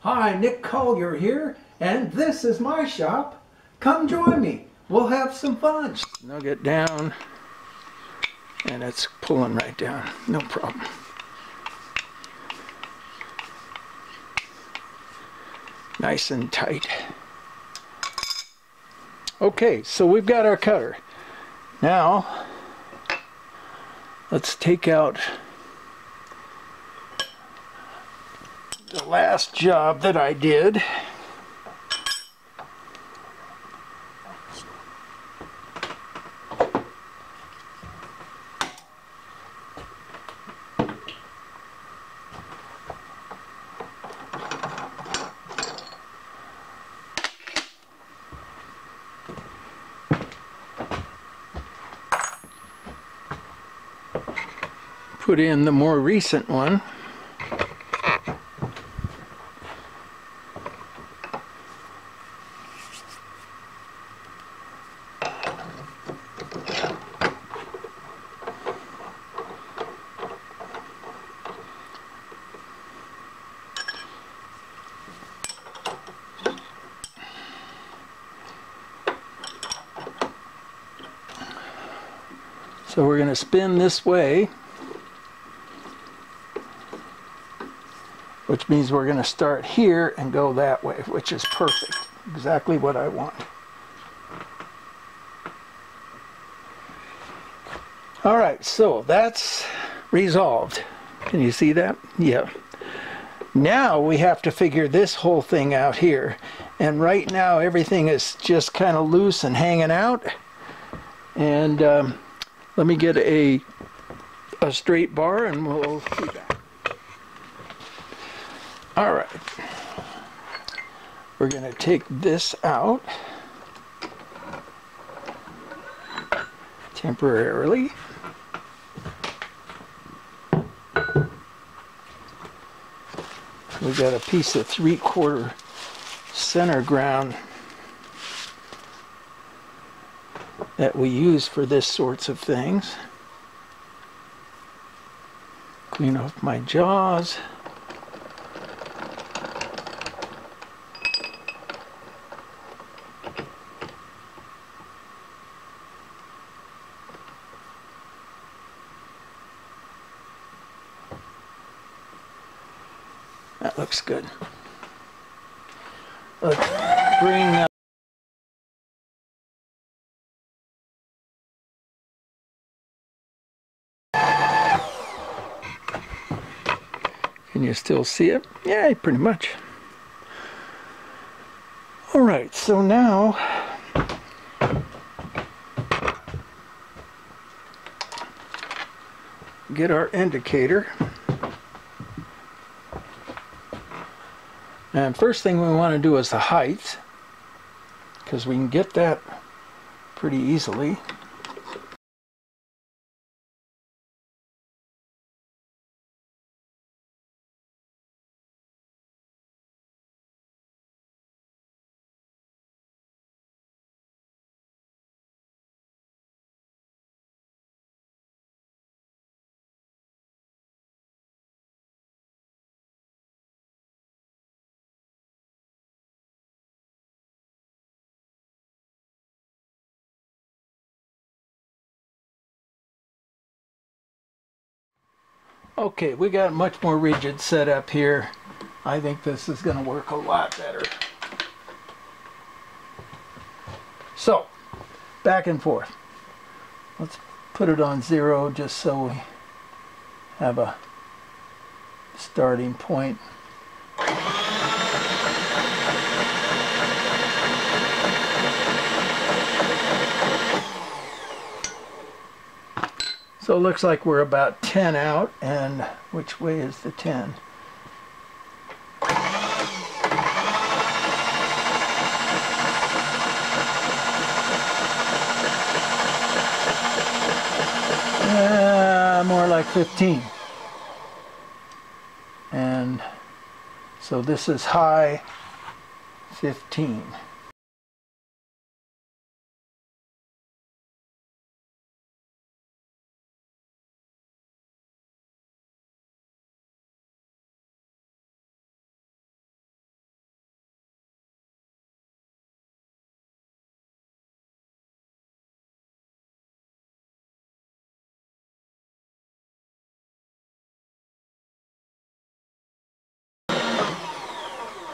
Hi, Nick Collier here, and this is my shop. Come join me. We'll have some fun. Snug it down, and it's pulling right down. No problem. Nice and tight. Okay, so we've got our cutter. Now, let's take out the last job that I did. Put in the more recent one. So we're going to spin this way, which means we're going to start here and go that way, which is perfect. Exactly what I want. All right, so that's resolved. Can you see that? Yeah. Now we have to figure this whole thing out here. And right now everything is just kind of loose and hanging out. And let me get a straight bar and we'll do that. All right. We're going to take this out temporarily. We got a piece of 3/4 center ground that we use for this sorts of things. Clean off my jaws. That looks good. Let's bring Can you still see it? Yeah, pretty much. All right, so now get our indicator. And first thing we want to do is the height, because we can get that pretty easily. Okay, we got a much more rigid setup here. I think this is going to work a lot better. So, back and forth. Let's put it on 0 just so we have a starting point. So it looks like we're about 10 out, and which way is the 10? More like 15. And so this is high 15.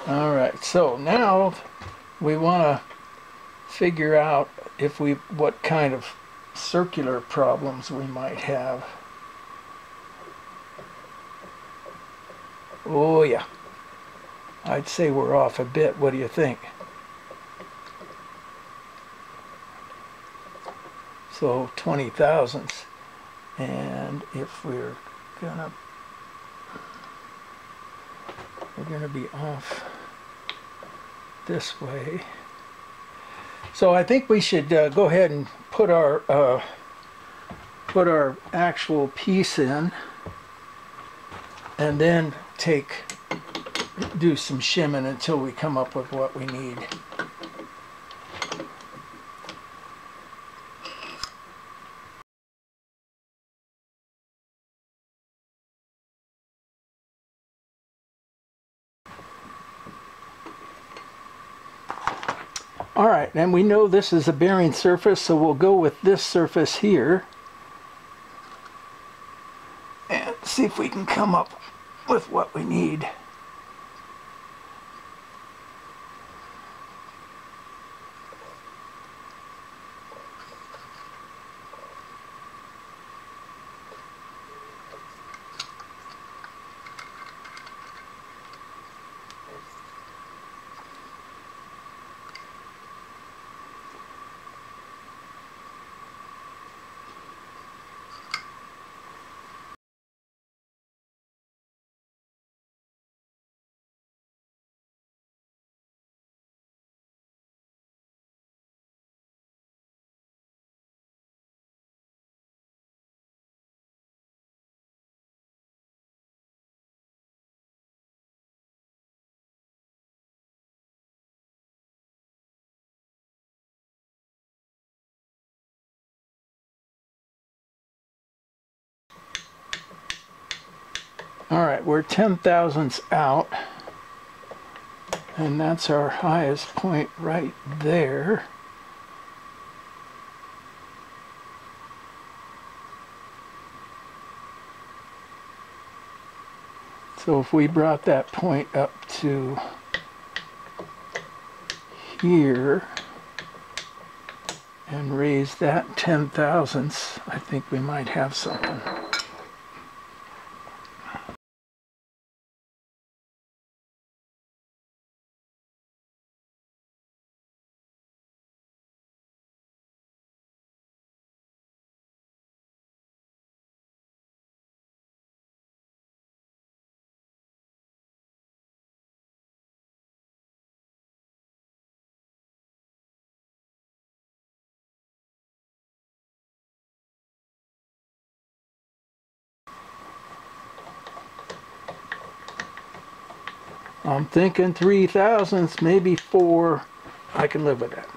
All right, so now we want to figure out what kind of circular problems we might have. Oh yeah, I'd say we're off a bit. What do you think? So 20 thousandths, and if we're gonna be off this way. So I think we should go ahead and put our actual piece in, and then do some shimming until we come up with what we need. All right, and we know this is a bearing surface, so we'll go with this surface here and see if we can come up with what we need. All right, we're 10 thousandths out, and that's our highest point right there. So if we brought that point up to here and raised that 10 thousandths, I think we might have something. I'm thinking 3 thousandths, maybe 4. I can live with that.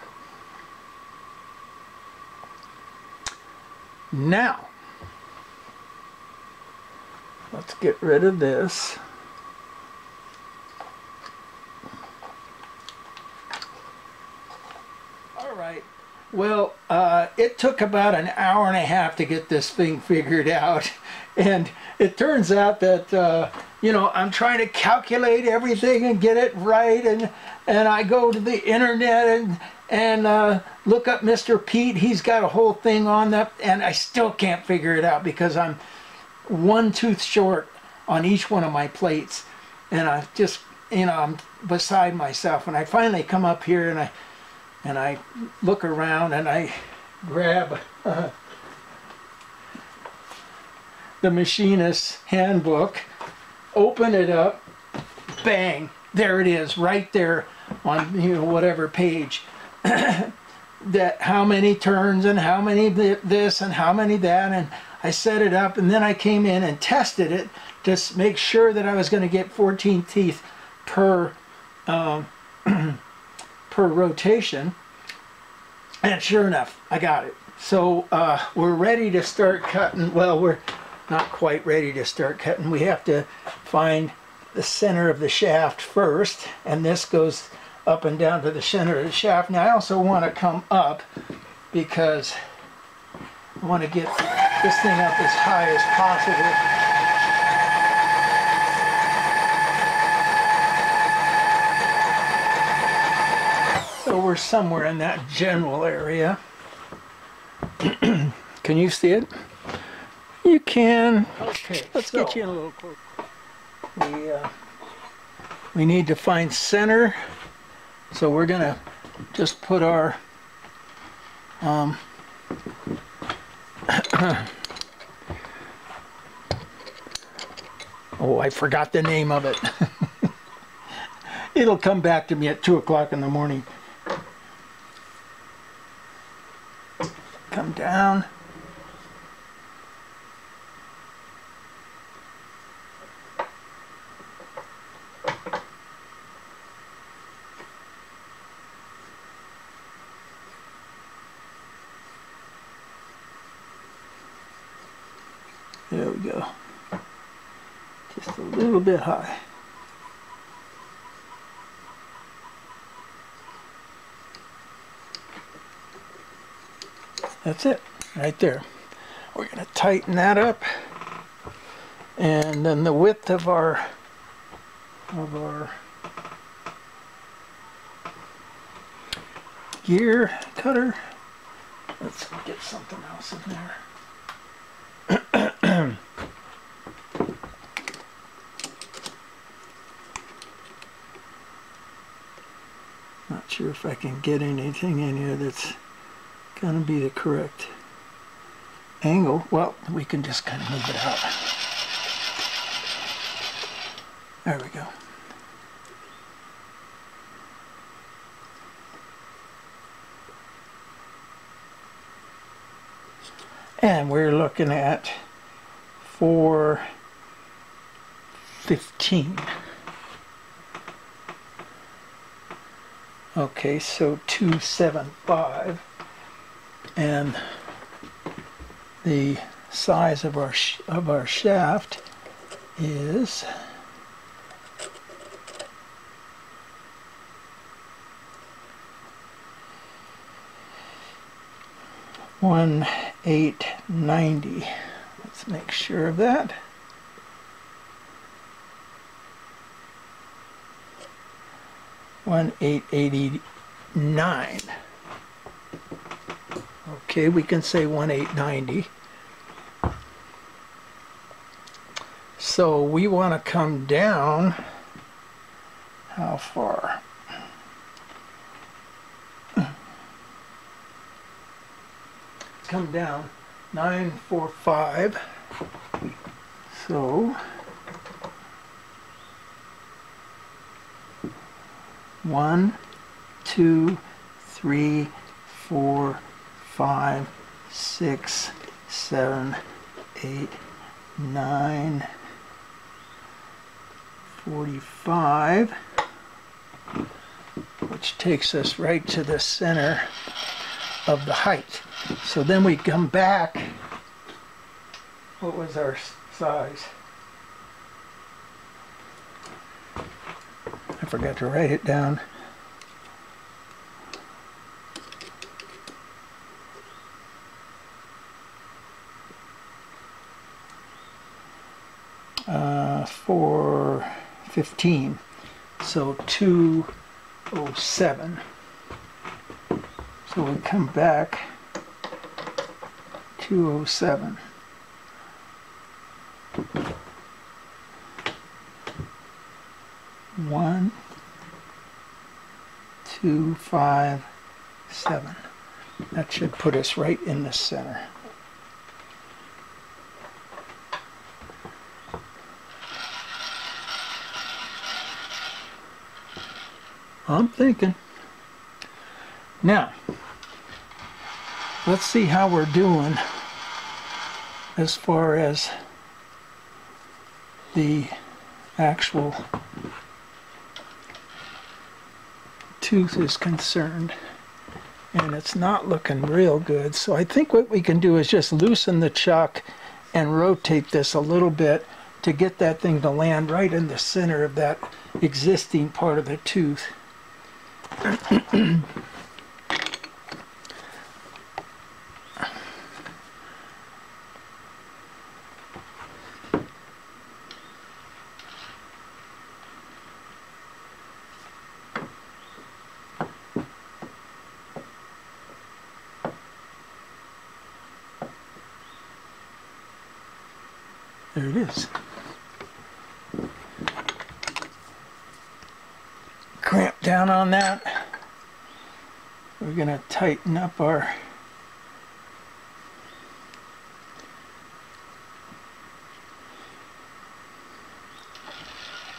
Now, let's get rid of this. All right. Well, it took about an hour and a half to get this thing figured out. And it turns out that, you know, I'm trying to calculate everything and get it right. And I go to the internet and look up Mr. Pete. He's got a whole thing on that. And I still can't figure it out because I'm one tooth short on each one of my plates. And I just, you know, I'm beside myself. And I finally come up here and I look around and I grab the machinist's handbook, open it up, bang, there it is, right there on, you know, whatever page. That how many turns and how many this and how many that, and I set it up, and then I came in and tested it to make sure that I was going to get 14 teeth per per rotation, and sure enough, I got it. So we're ready to start cutting. Well, we're not quite ready to start cutting. We have to find the center of the shaft first, and this goes up and down to the center of the shaft. Now I also want to come up because I want to get this thing up as high as possible. So we're somewhere in that general area. Can you see it? You can. Okay, let's get you in a little closer. We need to find center, so we're gonna just put our oh, I forgot the name of it. It'll come back to me at 2 o'clock in the morning. Come down. There we go. Just a little bit high. That's it, right there. We're going to tighten that up, and then the width of our gear cutter. Let's get something else in there. Not sure if I can get anything in here that's going to be the correct angle. Well, we can just kind of move it out. There we go. And we're looking at 415. Okay, so 275, and the size of our shaft is 1890. Let's make sure of that. $1,889. Okay, we can say 1,890. So we want to come down. How far? Come down 945. So 1, 2, 3, 4, 5, 6, 7, 8, 9, 45, which takes us right to the center of the height. So then we come back. What was our size? I forgot to write it down. Uh, 415. So 207. So we come back 207. One, 2, 5, 7. That should put us right in the center. I'm thinking. Now, let's see how we're doing as far as the actual tooth is concerned. And it's not looking real good. So I think what we can do is just loosen the chuck and rotate this a little bit to get that thing to land right in the center of that existing part of the tooth. There it is. Clamp down on that. We're going to tighten up our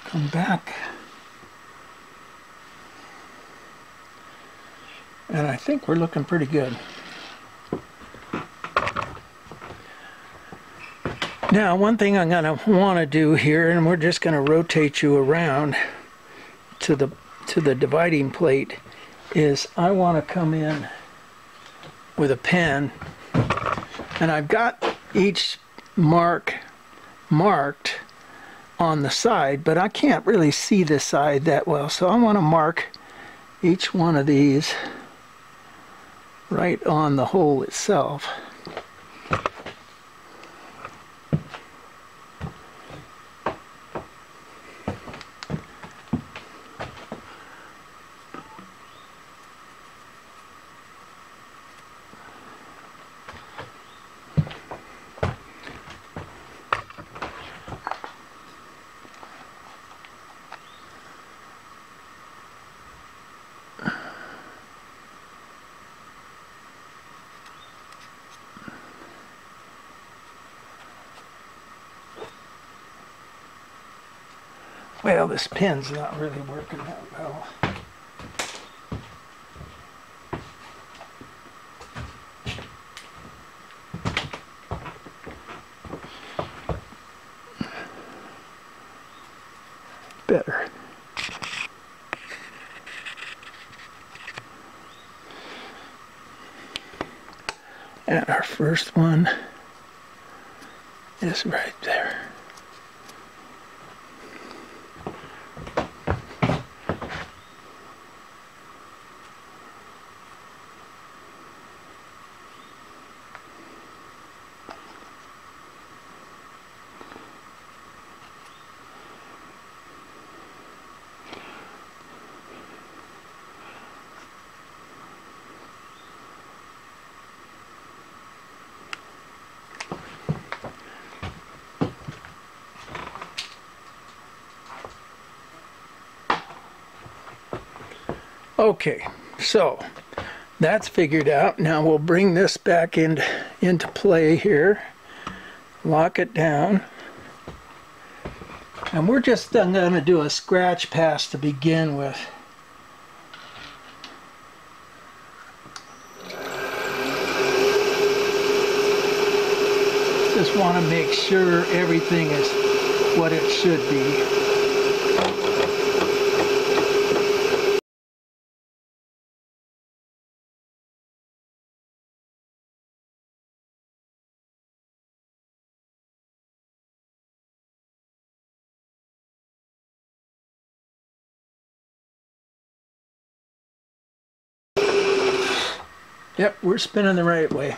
come back. And I think we're looking pretty good. Now, one thing I'm going to want to do here, and we're just going to rotate you around to the dividing plate, is I want to come in with a pen, and I've got each mark marked on the side, but I can't really see this side that well, so I want to mark each one of these right on the hole itself. Well, this pen's not really working that well. Better. And our first one is right there. Okay, so that's figured out. Now we'll bring this back into play here, lock it down, and we're just going to do a scratch pass to begin with. Just want to make sure everything is what it should be. Yep, we're spinning the right way.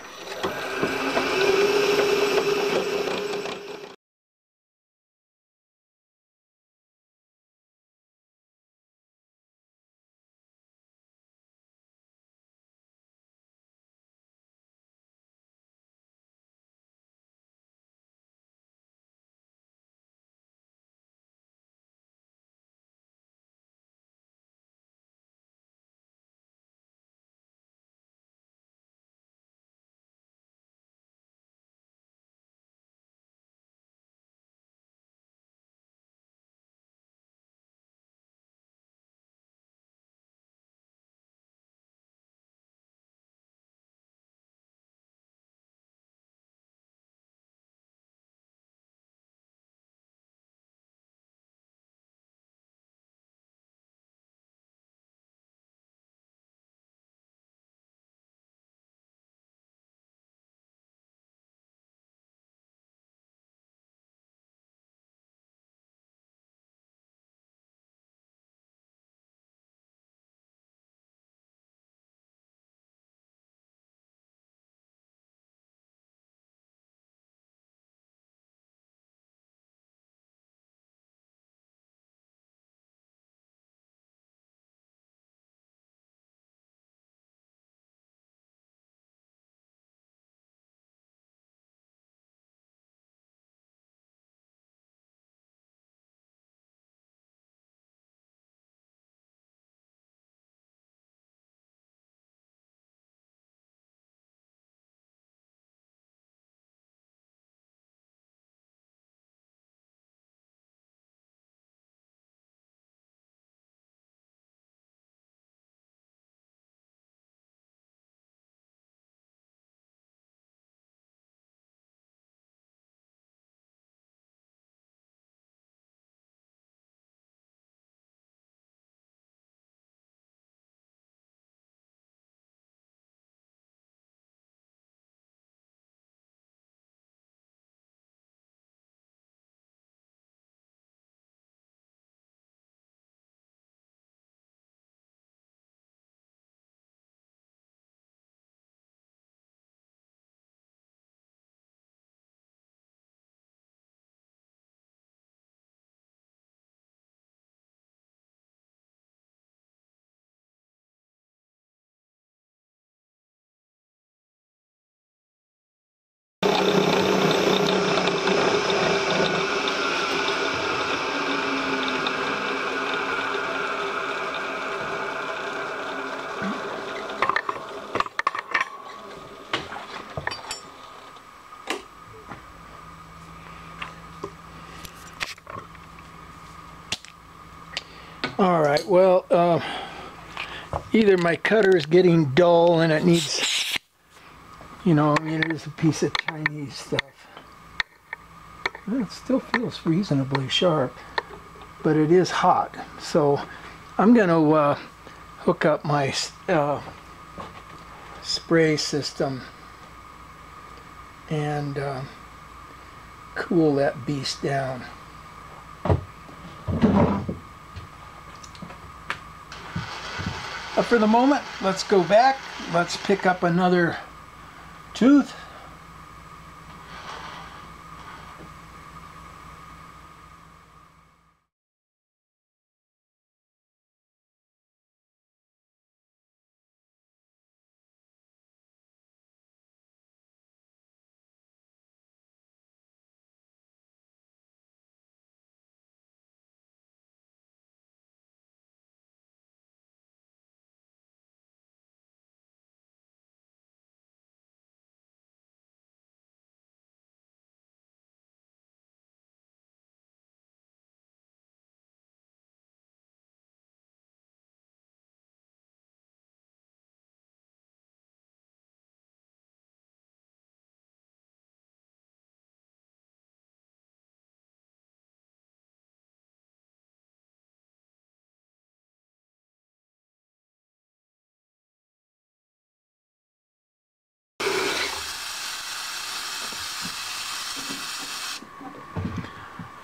All right, well, either my cutter is getting dull and it needs, you know, I mean, it is a piece of Chinese stuff. It still feels reasonably sharp, but it is hot. So I'm going to hook up my spray system and cool that beast down. But for the moment, let's go back. Let's pick up another tooth.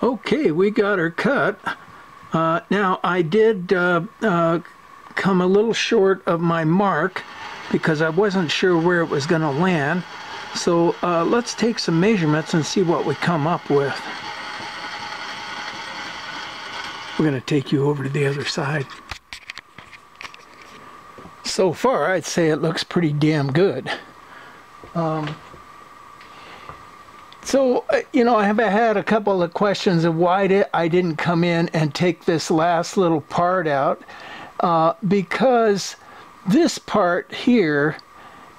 Okay, we got her cut. Now I did come a little short of my mark because I wasn't sure where it was going to land. So let's take some measurements and see what we come up with. We're going to take you over to the other side. So far, I'd say it looks pretty damn good. So, you know, I have had a couple of questions of why I didn't come in and take this last little part out. Because this part here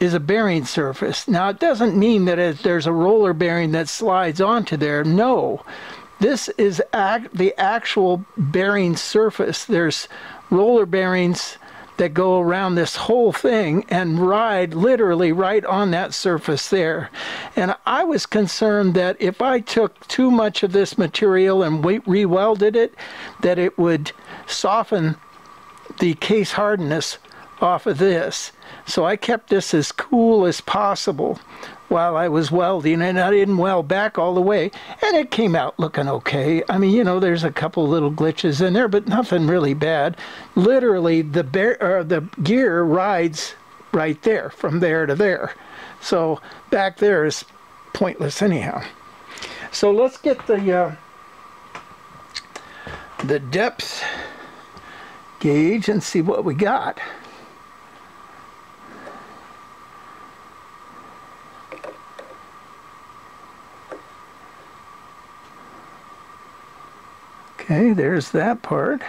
is a bearing surface. Now, it doesn't mean that there's a roller bearing that slides onto there. No. This is the actual bearing surface. There's roller bearings that go around this whole thing and ride literally right on that surface there. And I was concerned that if I took too much of this material and re-welded it, that it would soften the case hardness off of this. So I kept this as cool as possible while I was welding, and I didn't weld back all the way, and it came out looking okay. I mean, you know, there's a couple little glitches in there, but nothing really bad. Literally, the gear rides right there, from there to there. So back there is pointless anyhow. So let's get the depth gauge and see what we got. Okay, there's that part.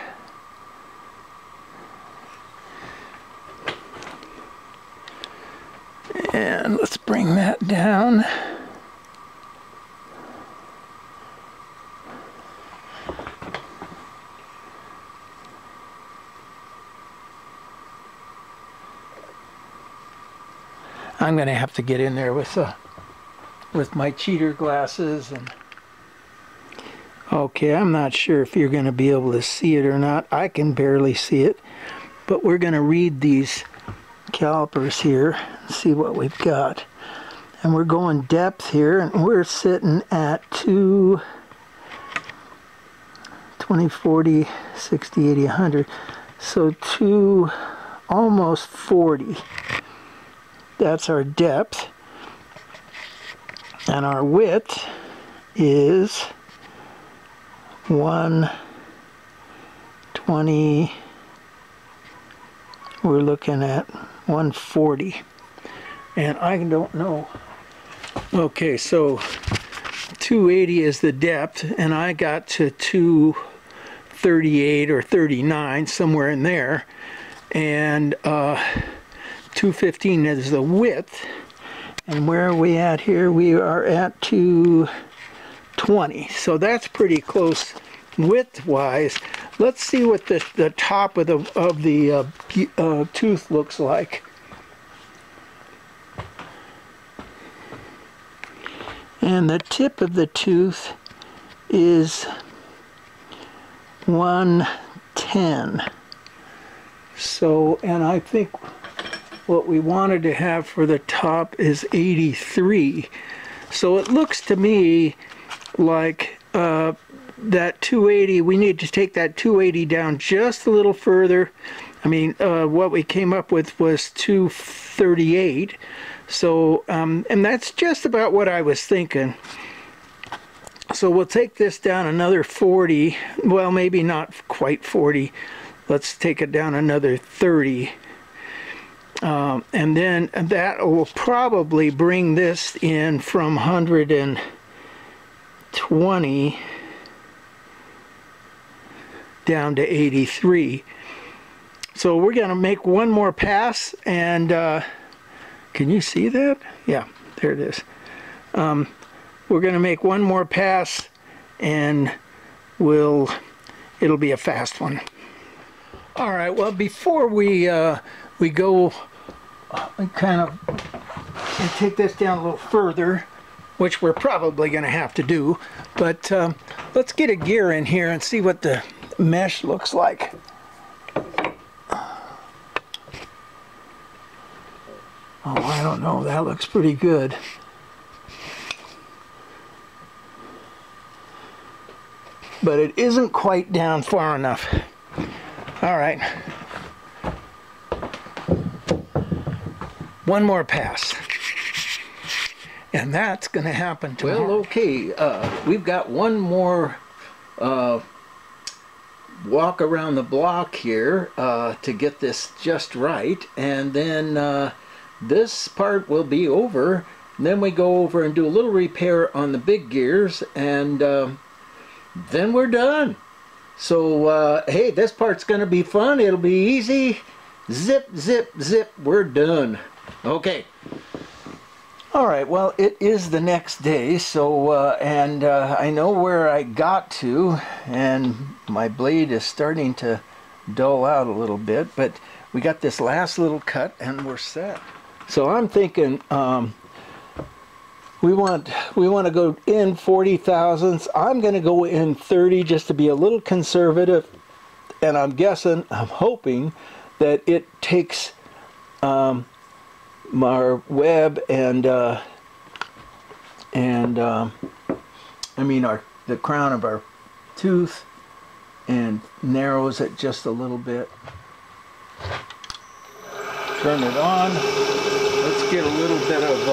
And let's bring that down. I'm going to have to get in there with my cheater glasses and okay, I'm not sure if you're going to be able to see it or not. I can barely see it. But we're going to read these calipers here and see what we've got. And we're going depth here, and we're sitting at 20, 40, 60, 80, 100. So almost 40. That's our depth. And our width is 120, we're looking at 140, and I don't know. Okay, so 280 is the depth, and I got to 238 or 39, somewhere in there, and 215 is the width, and where are we at here? We are at 220, so that's pretty close width-wise. let's see what the top of the tooth looks like. And the tip of the tooth is 110. So, and I think what we wanted to have for the top is 83. So it looks to me like that 280, we need to take that 280 down just a little further. I mean, what we came up with was 238. So, and that's just about what I was thinking. So we'll take this down another 40. Well, maybe not quite 40. Let's take it down another 30. And then that will probably bring this in from 120 down to 83. So we're going to make one more pass, and can you see that? Yeah, there it is. We're going to make one more pass, and it'll be a fast one. All right. Well, before we go kind of and take this down a little further, which we're probably going to have to do, but let's get a gear in here and see what the mesh looks like. Oh, I don't know. That looks pretty good. But it isn't quite down far enough. All right. One more pass. And that's going to happen tomorrow. Well, okay. We've got one more walk around the block here to get this just right. And then this part will be over. And then we go over and do a little repair on the big gears. And then we're done. So, hey, this part's going to be fun. It'll be easy. Zip, zip, zip. We're done. Okay. All right. Well, it is the next day. So, and I know where I got to. And my blade is starting to dull out a little bit. But we got this last little cut and we're set. So I'm thinking... We want to go in 40 thousandths. I'm going to go in 30 just to be a little conservative, and I'm hoping that it takes our web and I mean the crown of our tooth and narrows it just a little bit. Turn it on. Let's get a little bit of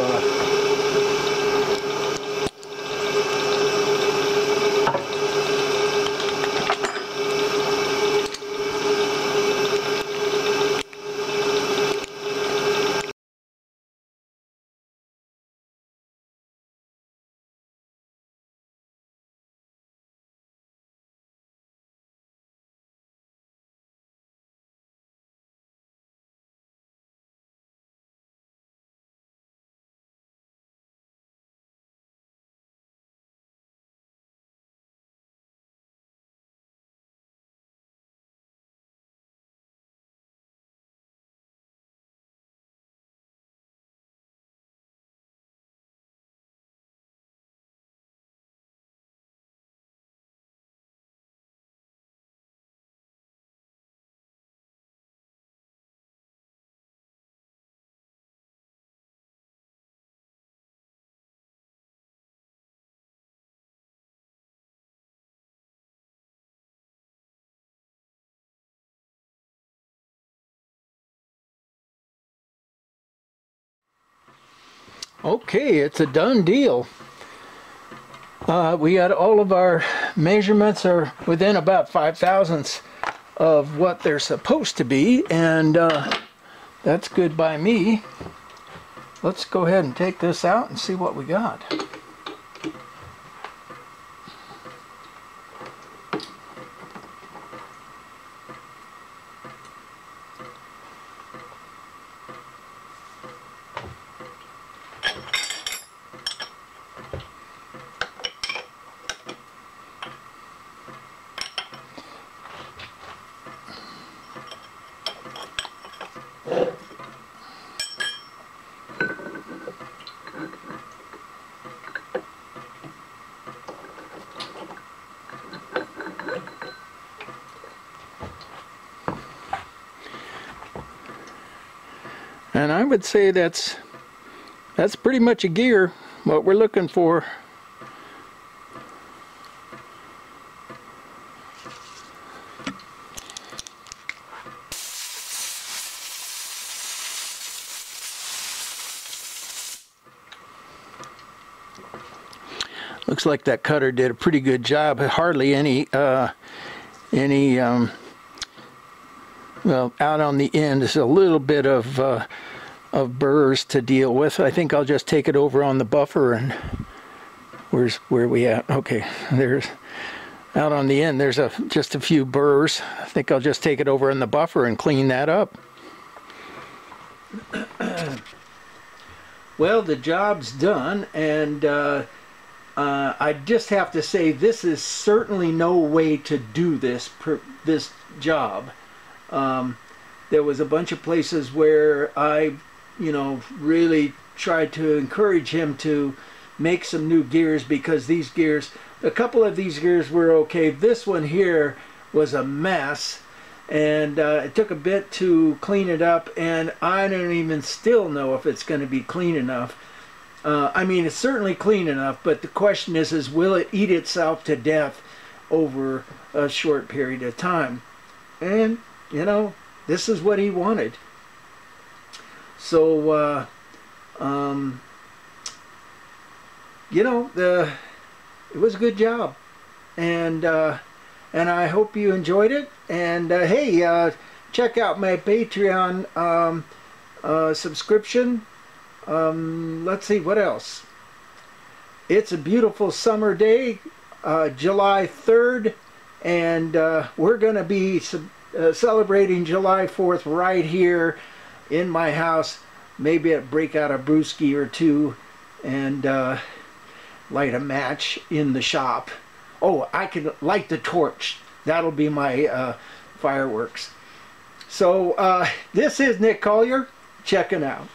okay, it's a done deal. We got all of our measurements are within about 5 thousandths of what they're supposed to be, and that's good by me. Let's go ahead and take this out and see what we got. And I would say that's pretty much a gear, what we're looking for. Looks like that cutter did a pretty good job. Hardly any well, out on the end is a little bit of burrs to deal with. I think I'll just take it over on the buffer. And where we at? Okay, there's out on the end. There's just a few burrs. I think I'll just take it over on the buffer and clean that up. Well, the job's done, and I just have to say this is certainly no way to do this job. There was a bunch of places where I, really tried to encourage him to make some new gears, because these gears, a couple of these gears were okay. This one here was a mess, and it took a bit to clean it up, and I don't even still know if it's going to be clean enough. I mean, it's certainly clean enough, but the question is will it eat itself to death over a short period of time? And, this is what he wanted. So, it was a good job. And I hope you enjoyed it. And, hey, check out my Patreon subscription. Let's see, what else? It's a beautiful summer day, July 3rd, and we're going to be celebrating July 4th right here in my house. Maybe I'll break out a brewski or two and light a match in the shop. Oh, I can light the torch. That'll be my fireworks. So this is Nick Collier, checking out.